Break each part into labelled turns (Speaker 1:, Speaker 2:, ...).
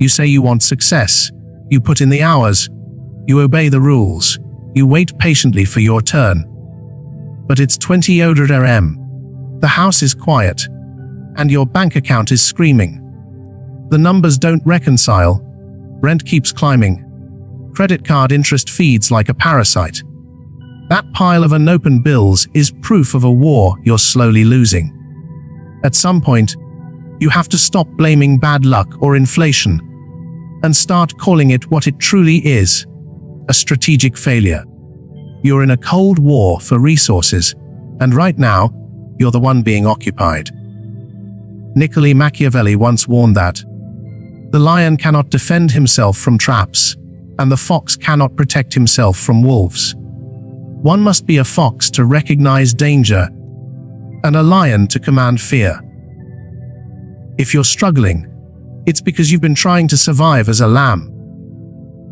Speaker 1: You say you want success. You put in the hours. You obey the rules. You wait patiently for your turn. But it's 20 AM. The house is quiet. And your bank account is screaming. The numbers don't reconcile. Rent keeps climbing. Credit card interest feeds like a parasite. That pile of unopened bills is proof of a war you're slowly losing. At some point, you have to stop blaming bad luck or inflation and start calling it what it truly is, a strategic failure. You're in a cold war for resources, and right now, you're the one being occupied. Niccolò Machiavelli once warned that the lion cannot defend himself from traps, and the fox cannot protect himself from wolves. One must be a fox to recognize danger, and a lion to command fear. If you're struggling, it's because you've been trying to survive as a lamb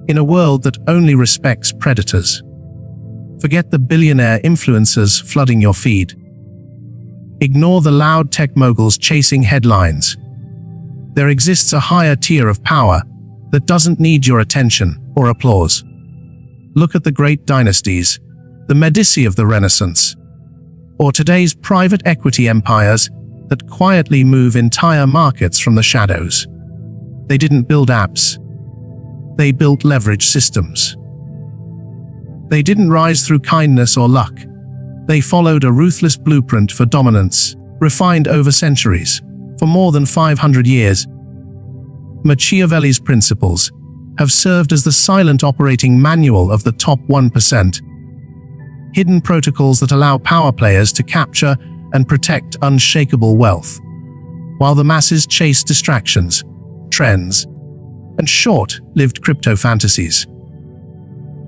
Speaker 1: in a world that only respects predators. Forget the billionaire influencers flooding your feed. Ignore the loud tech moguls chasing headlines. There exists a higher tier of power that doesn't need your attention or applause. Look at the great dynasties, the Medici of the Renaissance, or today's private equity empires that quietly move entire markets from the shadows. They didn't build apps. They built leverage systems. They didn't rise through kindness or luck. They followed a ruthless blueprint for dominance, refined over centuries, for more than 500 years. Machiavelli's principles have served as the silent operating manual of the top 1%, hidden protocols that allow power players to capture and protect unshakable wealth, while the masses chase distractions, trends, and short-lived crypto fantasies.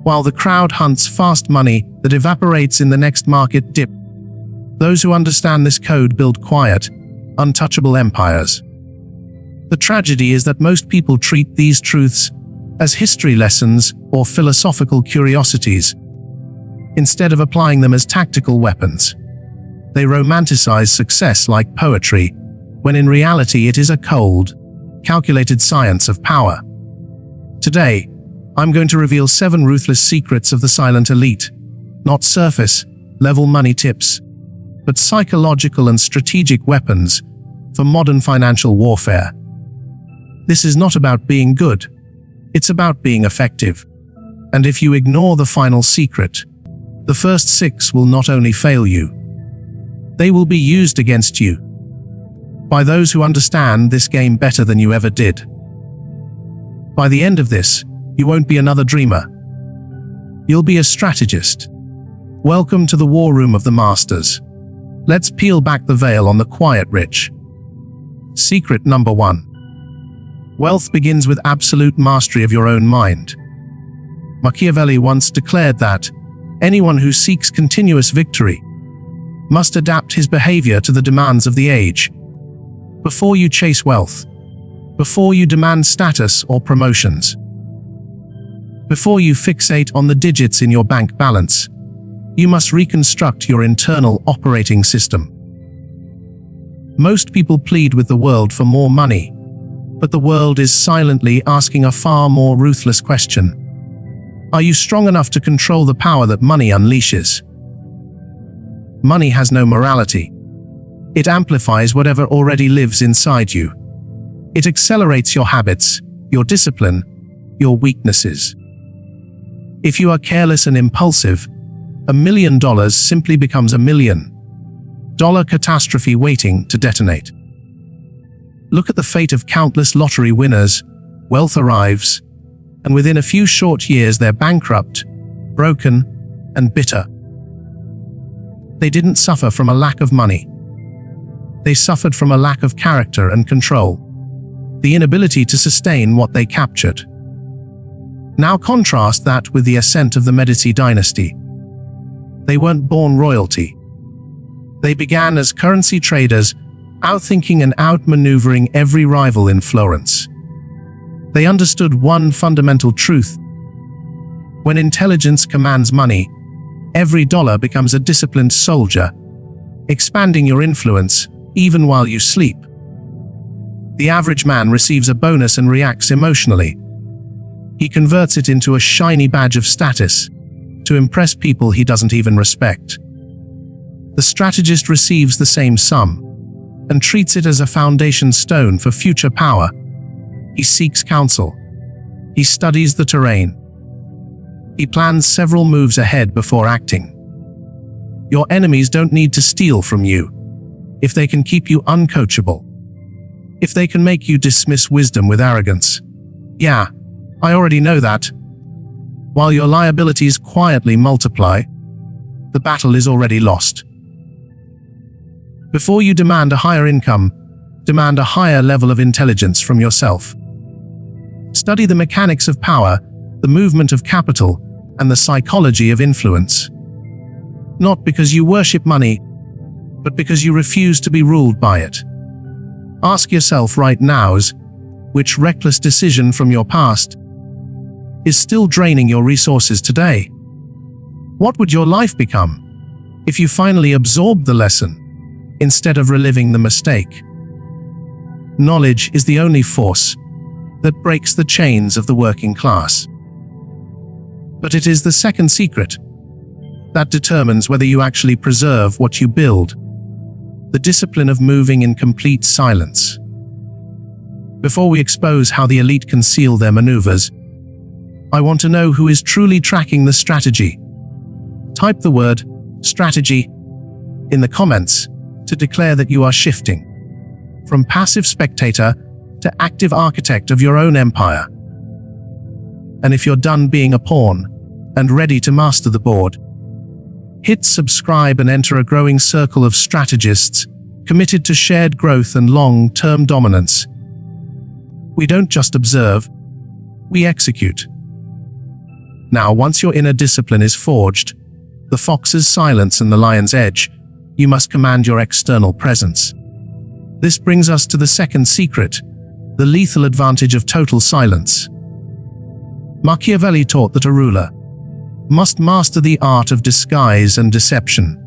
Speaker 1: While the crowd hunts fast money that evaporates in the next market dip, those who understand this code build quiet, untouchable empires. The tragedy is that most people treat these truths as history lessons or philosophical curiosities, instead of applying them as tactical weapons. They romanticize success like poetry, when in reality it is a cold, calculated science of power. Today, I'm going to reveal 7 ruthless secrets of the silent elite, not surface-level money tips, but psychological and strategic weapons for modern financial warfare. This is not about being good, it's about being effective. And if you ignore the final secret, the first 6 will not only fail you, they will be used against you by those who understand this game better than you ever did. By the end of this, you won't be another dreamer. You'll be a strategist. Welcome to the war room of the masters. Let's peel back the veil on the quiet rich. Secret number 1. Wealth begins with absolute mastery of your own mind. Machiavelli once declared that anyone who seeks continuous victory must adapt his behavior to the demands of the age. Before you chase wealth, before you demand status or promotions, before you fixate on the digits in your bank balance, you must reconstruct your internal operating system. Most people plead with the world for more money, but the world is silently asking a far more ruthless question. Are you strong enough to control the power that money unleashes? Money has no morality. It amplifies whatever already lives inside you. It accelerates your habits, your discipline, your weaknesses. If you are careless and impulsive, $1 million simply becomes $1 million catastrophe waiting to detonate. Look at the fate of countless lottery winners. Wealth arrives, and within a few short years they're bankrupt, broken, and bitter. They didn't suffer from a lack of money. They suffered from a lack of character and control, the inability to sustain what they captured. Now contrast that with the ascent of the Medici dynasty. They weren't born royalty. They began as currency traders, outthinking and outmaneuvering every rival in Florence. They understood one fundamental truth. When intelligence commands money, every dollar becomes a disciplined soldier, expanding your influence even while you sleep. The average man receives a bonus and reacts emotionally. He converts it into a shiny badge of status to impress people he doesn't even respect. The strategist receives the same sum and treats it as a foundation stone for future power. He seeks counsel. He studies the terrain. He plans several moves ahead before acting. Your enemies don't need to steal from you if they can keep you uncoachable. If they can make you dismiss wisdom with arrogance. Yeah, I already know that. While your liabilities quietly multiply, the battle is already lost. Before you demand a higher income, demand a higher level of intelligence from yourself. Study the mechanics of power, the movement of capital, and the psychology of influence. Not because you worship money, but because you refuse to be ruled by it. Ask yourself right now, which reckless decision from your past is still draining your resources today? What would your life become if you finally absorbed the lesson instead of reliving the mistake? Knowledge is the only force that breaks the chains of the working class. But it is the second secret that determines whether you actually preserve what you build. The discipline of moving in complete silence. Before we expose how the elite conceal their maneuvers, I want to know who is truly tracking the strategy. Type the word strategy in the comments to declare that you are shifting from passive spectator to active architect of your own empire. And if you're done being a pawn and ready to master the board, hit subscribe and enter a growing circle of strategists committed to shared growth and long-term dominance. We don't just observe, we execute. Now, once your inner discipline is forged, the fox's silence and the lion's edge, you must command your external presence. This brings us to the second secret, the lethal advantage of total silence. Machiavelli taught that a ruler must master the art of disguise and deception,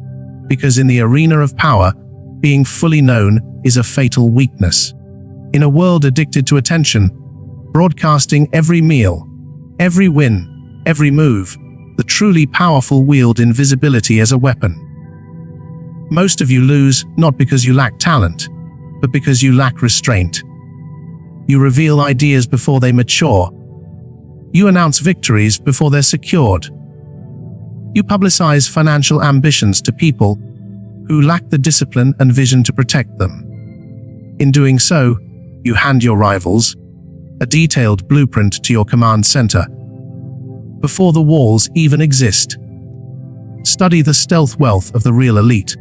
Speaker 1: because in the arena of power, being fully known is a fatal weakness. In a world addicted to attention, broadcasting every meal, every win, every move, the truly powerful wield invisibility as a weapon. Most of you lose not because you lack talent, but because you lack restraint. You reveal ideas before they mature. You announce victories before they're secured. You publicize financial ambitions to people who lack the discipline and vision to protect them. In doing so, you hand your rivals a detailed blueprint to your command center before the walls even exist. Study the stealth wealth of the real elite.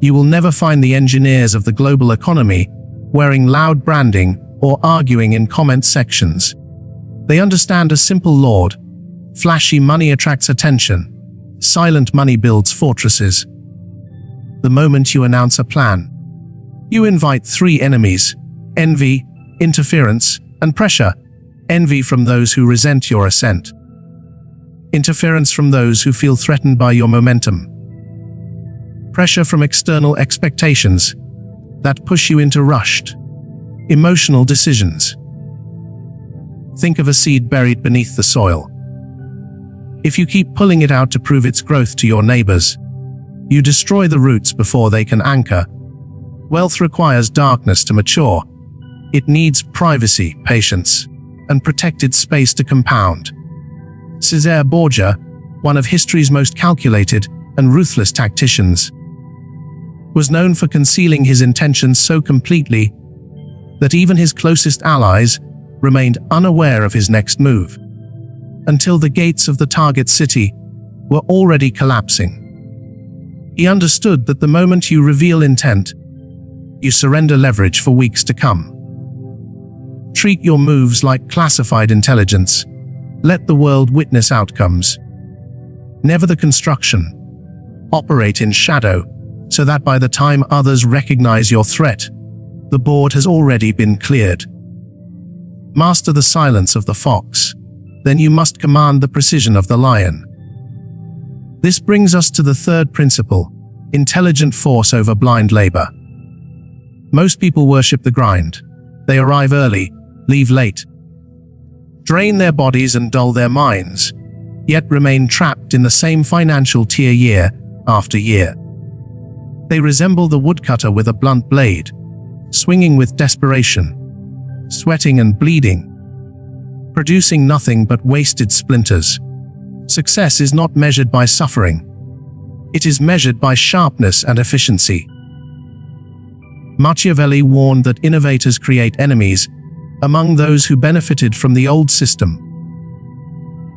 Speaker 1: You will never find the engineers of the global economy wearing loud branding or arguing in comment sections. They understand a simple law: flashy money attracts attention. Silent money builds fortresses. The moment you announce a plan, you invite three enemies: envy, interference, and pressure. Envy from those who resent your ascent. Interference from those who feel threatened by your momentum. Pressure from external expectations that push you into rushed, emotional decisions. Think of a seed buried beneath the soil. If you keep pulling it out to prove its growth to your neighbors, you destroy the roots before they can anchor. Wealth requires darkness to mature. It needs privacy, patience, and protected space to compound. Cesare Borgia, one of history's most calculated and ruthless tacticians, was known for concealing his intentions so completely that even his closest allies remained unaware of his next move, until the gates of the target city were already collapsing. He understood that the moment you reveal intent, you surrender leverage for weeks to come. Treat your moves like classified intelligence. Let the world witness outcomes. Never the construction. Operate in shadow, so that by the time others recognize your threat, the board has already been cleared. Master the silence of the fox, then you must command the precision of the lion. This brings us to the third principle: intelligent force over blind labor. Most people worship the grind. They arrive early, leave late, drain their bodies and dull their minds, yet remain trapped in the same financial tier year after year. They resemble the woodcutter with a blunt blade, swinging with desperation, sweating and bleeding, producing nothing but wasted splinters. Success is not measured by suffering. It is measured by sharpness and efficiency. Machiavelli warned that innovators create enemies among those who benefited from the old system.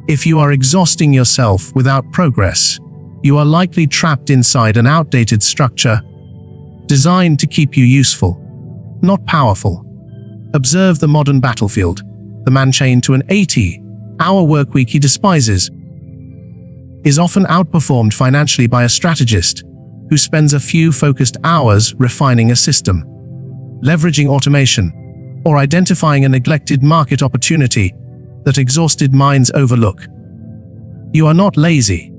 Speaker 1: If you are exhausting yourself without progress, you are likely trapped inside an outdated structure designed to keep you useful, not powerful. Observe the modern battlefield. The man chained to an 80-hour workweek he despises is often outperformed financially by a strategist who spends a few focused hours refining a system, leveraging automation, or identifying a neglected market opportunity that exhausted minds overlook. You are not lazy.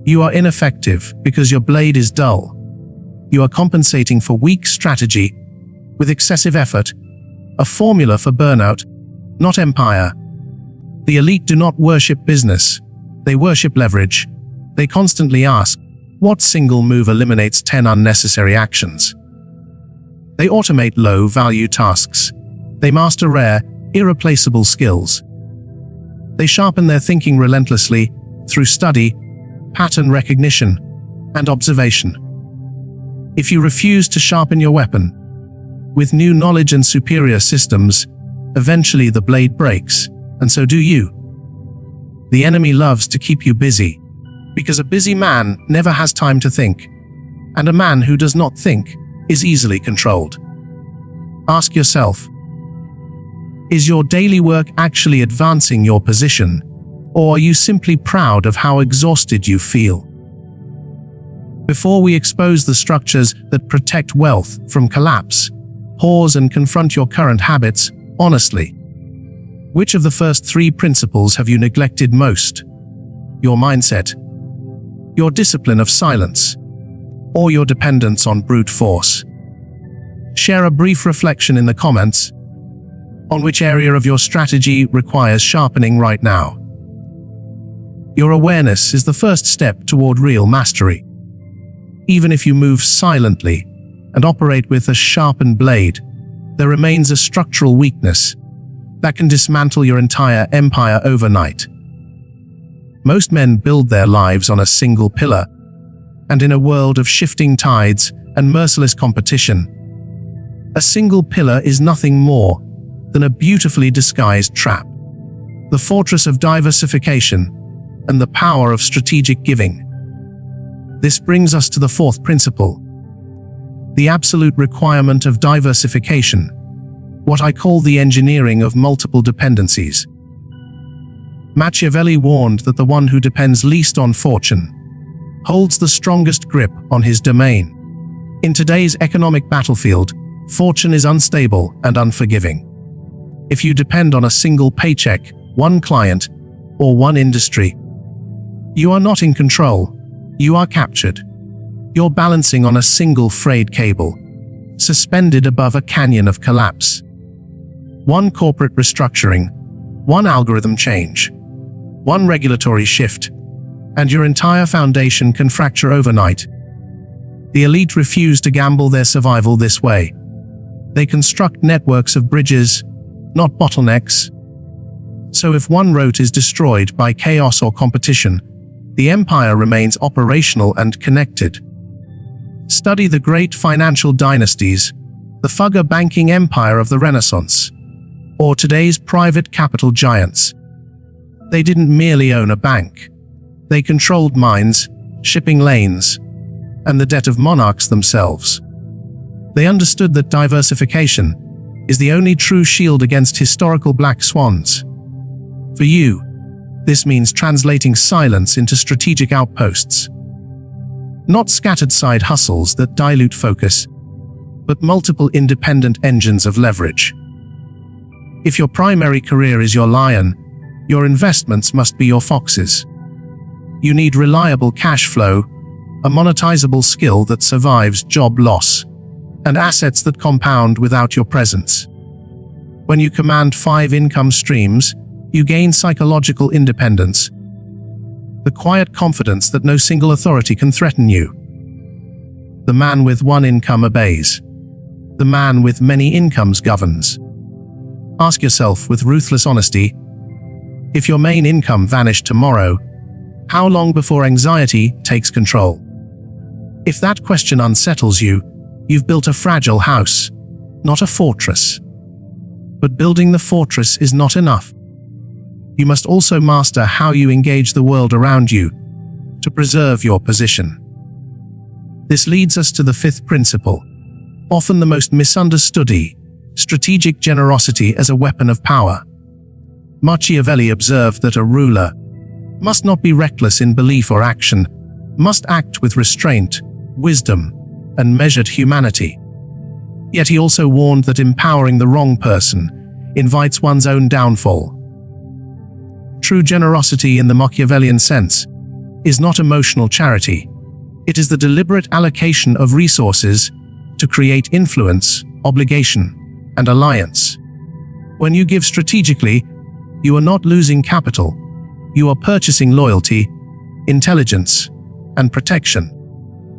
Speaker 1: You are ineffective because your blade is dull. You are compensating for weak strategy with excessive effort, a formula for burnout, not empire. The elite do not worship business. They worship leverage. They constantly ask, what single move eliminates 10 unnecessary actions? They automate low-value tasks. They master rare, irreplaceable skills. They sharpen their thinking relentlessly through study, pattern recognition, and observation. If you refuse to sharpen your weapon with new knowledge and superior systems, eventually the blade breaks, and so do you. The enemy loves to keep you busy, because a busy man never has time to think, and a man who does not think is easily controlled. Ask yourself, is your daily work actually advancing your position, or are you simply proud of how exhausted you feel? Before we expose the structures that protect wealth from collapse, pause and confront your current habits honestly. Which of the first 3 principles have you neglected most? Your mindset, your discipline of silence, or your dependence on brute force? Share a brief reflection in the comments on which area of your strategy requires sharpening right now. Your awareness is the first step toward real mastery. Even if you move silently and operate with a sharpened blade, there remains a structural weakness that can dismantle your entire empire overnight. Most men build their lives on a single pillar, and in a world of shifting tides and merciless competition, a single pillar is nothing more than a beautifully disguised trap. The Fortress of Diversification and the power of strategic giving. This brings us to the 4th principle, the absolute requirement of diversification, what I call the engineering of multiple dependencies. Machiavelli warned that the one who depends least on fortune holds the strongest grip on his domain. In today's economic battlefield, fortune is unstable and unforgiving. If you depend on a single paycheck, one client, or one industry, you are not in control. You are captured. You're balancing on a single frayed cable, suspended above a canyon of collapse. One corporate restructuring, one algorithm change, one regulatory shift, and your entire foundation can fracture overnight. The elite refuse to gamble their survival this way. They construct networks of bridges, not bottlenecks. So if one road is destroyed by chaos or competition, the empire remains operational and connected. Study the great financial dynasties, the Fugger banking empire of the Renaissance, or today's private capital giants. They didn't merely own a bank. They controlled mines, shipping lanes, and the debt of monarchs themselves. They understood that diversification is the only true shield against historical black swans. For you, this means translating silence into strategic outposts. Not scattered side hustles that dilute focus, but multiple independent engines of leverage. If your primary career is your lion, your investments must be your foxes. You need reliable cash flow, a monetizable skill that survives job loss, and assets that compound without your presence. When you command 5 income streams, you gain psychological independence, the quiet confidence that no single authority can threaten you. The man with one income obeys. The man with many incomes governs. Ask yourself with ruthless honesty, if your main income vanished tomorrow, how long before anxiety takes control? If that question unsettles you, you've built a fragile house, not a fortress. But building the fortress is not enough. You must also master how you engage the world around you to preserve your position. This leads us to the 5th principle, often the most misunderstood: strategic generosity as a weapon of power. Machiavelli observed that a ruler must not be reckless in belief or action, must act with restraint, wisdom, and measured humanity. Yet he also warned that empowering the wrong person invites one's own downfall. True generosity in the Machiavellian sense is not emotional charity. It is the deliberate allocation of resources to create influence, obligation, and alliance. When you give strategically, you are not losing capital. You are purchasing loyalty, intelligence, and protection.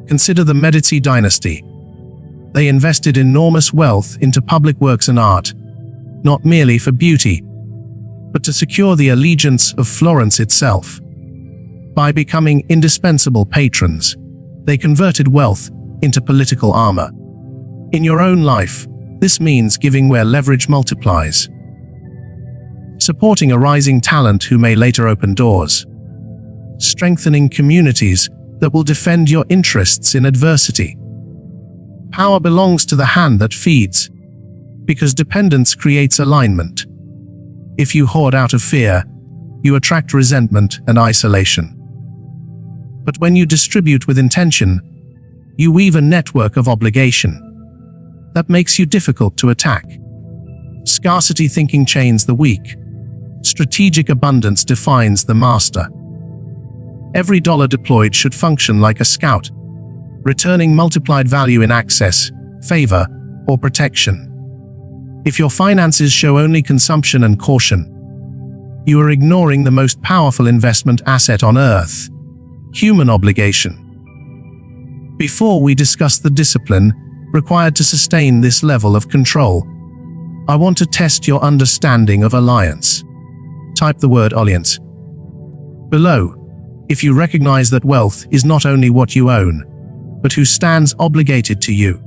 Speaker 1: Consider the Medici dynasty. They invested enormous wealth into public works and art, not merely for beauty, but to secure the allegiance of Florence itself. By becoming indispensable patrons, they converted wealth into political armor. In your own life, this means giving where leverage multiplies. Supporting a rising talent who may later open doors. Strengthening communities that will defend your interests in adversity. Power belongs to the hand that feeds, because dependence creates alignment. If you hoard out of fear, you attract resentment and isolation. But when you distribute with intention, you weave a network of obligation that makes you difficult to attack. Scarcity thinking chains the weak. Strategic abundance defines the master. Every dollar deployed should function like a scout, returning multiplied value in access, favor, or protection. If your finances show only consumption and caution, you are ignoring the most powerful investment asset on earth: human obligation. Before we discuss the discipline required to sustain this level of control, I want to test your understanding of alliance. Type the word alliance below if you recognize that wealth is not only what you own, but who stands obligated to you.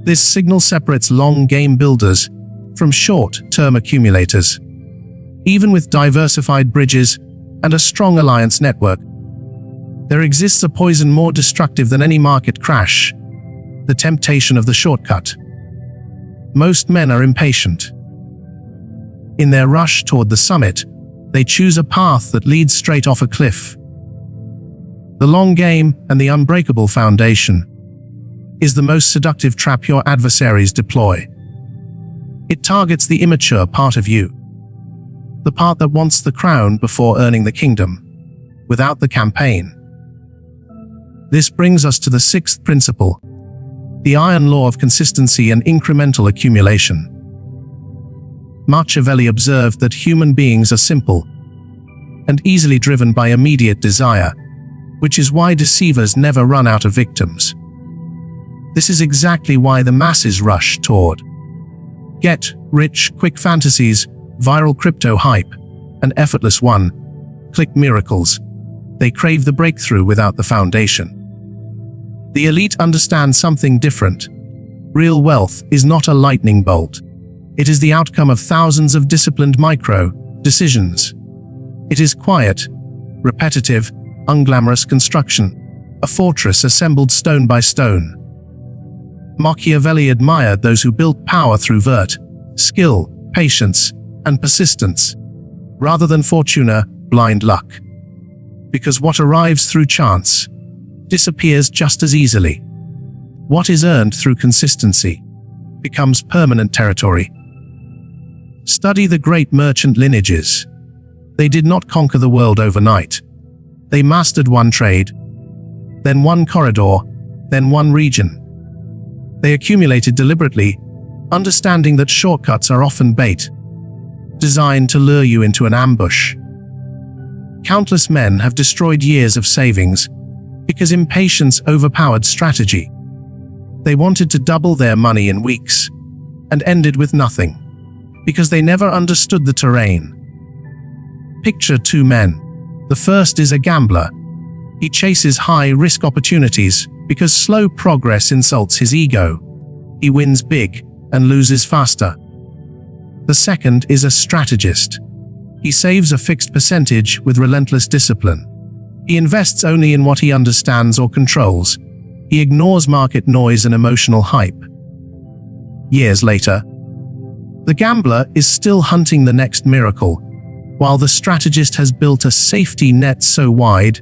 Speaker 1: This signal separates long game builders from short-term accumulators. Even with diversified bridges and a strong alliance network, there exists a poison more destructive than any market crash: the temptation of the shortcut. Most men are impatient. In their rush toward the summit, they choose a path that leads straight off a cliff. The long game and the unbreakable foundation is the most seductive trap your adversaries deploy. It targets the immature part of you, the part that wants the crown before earning the kingdom, without the campaign. This brings us to the 6th principle, the iron law of consistency and incremental accumulation. Machiavelli observed that human beings are simple and easily driven by immediate desire, which is why deceivers never run out of victims. This is exactly why the masses rush toward get-rich-quick fantasies, viral crypto hype, and effortless one-click miracles. They crave the breakthrough without the foundation. The elite understand something different. Real wealth is not a lightning bolt. It is the outcome of thousands of disciplined micro-decisions. It is quiet, repetitive, unglamorous construction, a fortress assembled stone by stone. Machiavelli admired those who built power through skill, patience, and persistence, rather than fortuna, blind luck. Because what arrives through chance disappears just as easily. What is earned through consistency becomes permanent territory. Study the great merchant lineages. They did not conquer the world overnight. They mastered one trade, then one corridor, then one region. They accumulated deliberately, understanding that shortcuts are often bait, designed to lure you into an ambush. Countless men have destroyed years of savings because impatience overpowered strategy. They wanted to double their money in weeks and ended with nothing because they never understood the terrain. Picture two men. The first is a gambler. He chases high-risk opportunities because slow progress insults his ego. He wins big and loses faster. The second is a strategist. He saves a fixed percentage with relentless discipline. He invests only in what he understands or controls. He ignores market noise and emotional hype. Years later, the gambler is still hunting the next miracle, while the strategist has built a safety net so wide,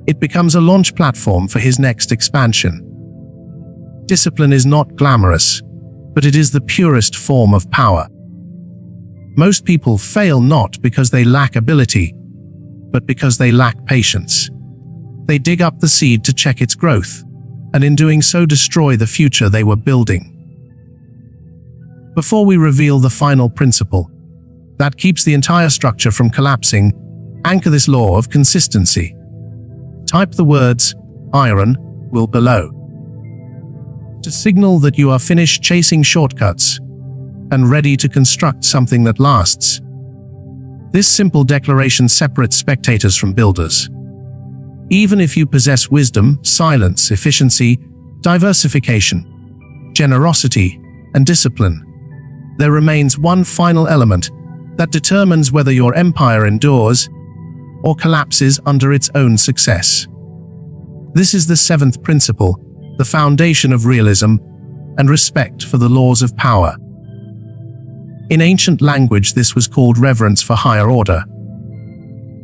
Speaker 1: it becomes a launch platform for his next expansion. Discipline is not glamorous, but it is the purest form of power. Most people fail not because they lack ability, but because they lack patience. They dig up the seed to check its growth, and in doing so destroy the future they were building. Before we reveal the final principle that keeps the entire structure from collapsing, anchor this law of consistency. Type the words "iron will" below to signal that you are finished chasing shortcuts and ready to construct something that lasts. This simple declaration separates spectators from builders. Even if you possess wisdom, silence, efficiency, diversification, generosity, and discipline, there remains one final element that determines whether your empire endures or collapses under its own success. This is the seventh principle, the foundation of realism and respect for the laws of power. In ancient language, this was called reverence for higher order.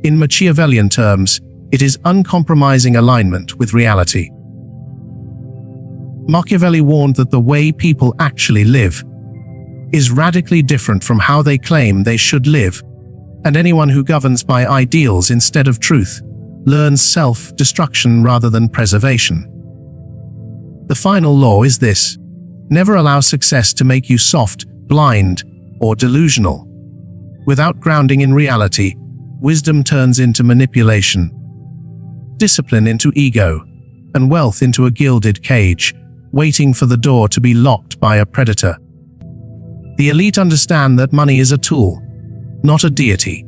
Speaker 1: In Machiavellian terms, it is uncompromising alignment with reality. Machiavelli warned that the way people actually live is radically different from how they claim they should live, and anyone who governs by ideals instead of truth learns self-destruction rather than preservation. The final law is this: never allow success to make you soft, blind, or delusional. Without grounding in reality, wisdom turns into manipulation, discipline into ego, and wealth into a gilded cage, waiting for the door to be locked by a predator. The elite understand that money is a tool, not a deity.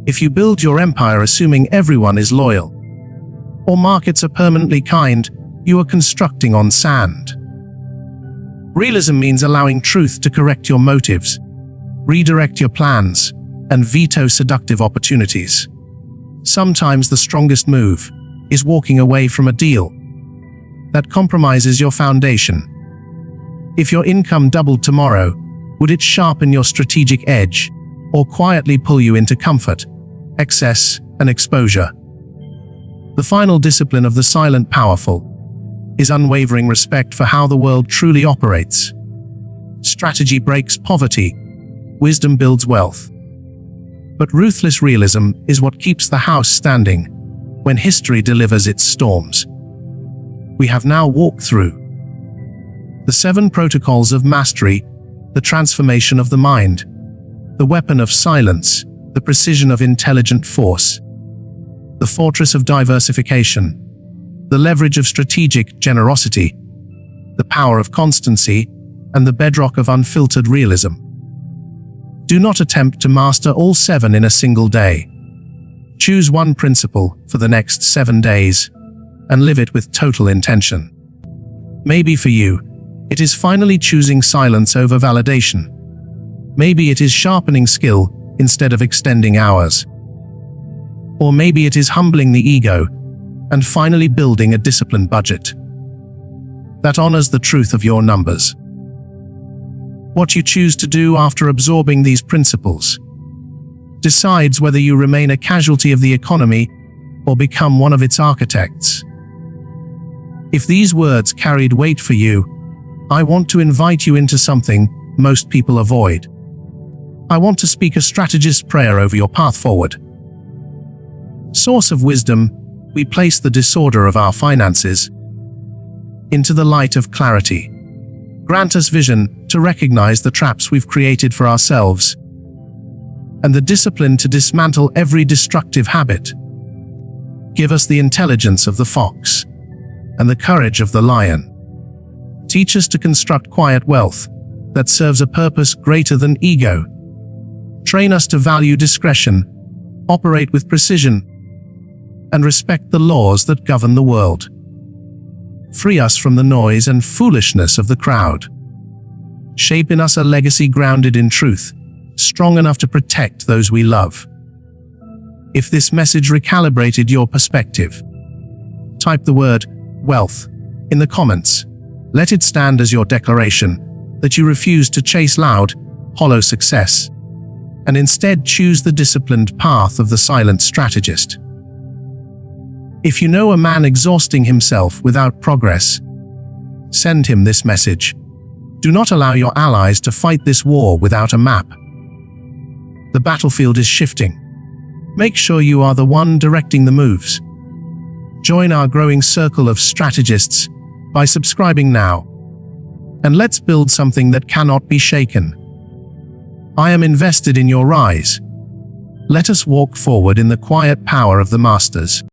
Speaker 1: If you build your empire assuming everyone is loyal, or markets are permanently kind, you are constructing on sand. Realism means allowing truth to correct your motives, redirect your plans, and veto seductive opportunities. Sometimes the strongest move is walking away from a deal that compromises your foundation. If your income doubled tomorrow, would it sharpen your strategic edge or quietly pull you into comfort, excess, and exposure? The final discipline of the silent powerful is unwavering respect for how the world truly operates. Strategy breaks poverty, wisdom builds wealth. But ruthless realism is what keeps the house standing when history delivers its storms. We have now walked through the 7 protocols of mastery, the transformation of the mind, the weapon of silence, the precision of intelligent force, the fortress of diversification, the leverage of strategic generosity, the power of constancy, and the bedrock of unfiltered realism. Do not attempt to master all 7 in a single day. Choose one principle for the next 7 days and live it with total intention. Maybe for you, it is finally choosing silence over validation. Maybe it is sharpening skill instead of extending hours. Or maybe it is humbling the ego and finally building a disciplined budget that honors the truth of your numbers. What you choose to do after absorbing these principles decides whether you remain a casualty of the economy or become one of its architects. If these words carried weight for you, I want to invite you into something most people avoid. I want to speak a strategist's prayer over your path forward. Source of wisdom, we place the disorder of our finances into the light of clarity. Grant us vision to recognize the traps we've created for ourselves, and the discipline to dismantle every destructive habit. Give us the intelligence of the fox and the courage of the lion. Teach us to construct quiet wealth that serves a purpose greater than ego. Train us to value discretion, operate with precision, and respect the laws that govern the world. Free us from the noise and foolishness of the crowd. Shape in us a legacy grounded in truth, strong enough to protect those we love. If this message recalibrated your perspective, type the word wealth in the comments. Let it stand as your declaration that you refuse to chase loud, hollow success, and instead choose the disciplined path of the silent strategist. If you know a man exhausting himself without progress, send him this message. Do not allow your allies to fight this war without a map. The battlefield is shifting. Make sure you are the one directing the moves. Join our growing circle of strategists by subscribing now, and let's build something that cannot be shaken. I am invested in your rise. Let us walk forward in the quiet power of the masters.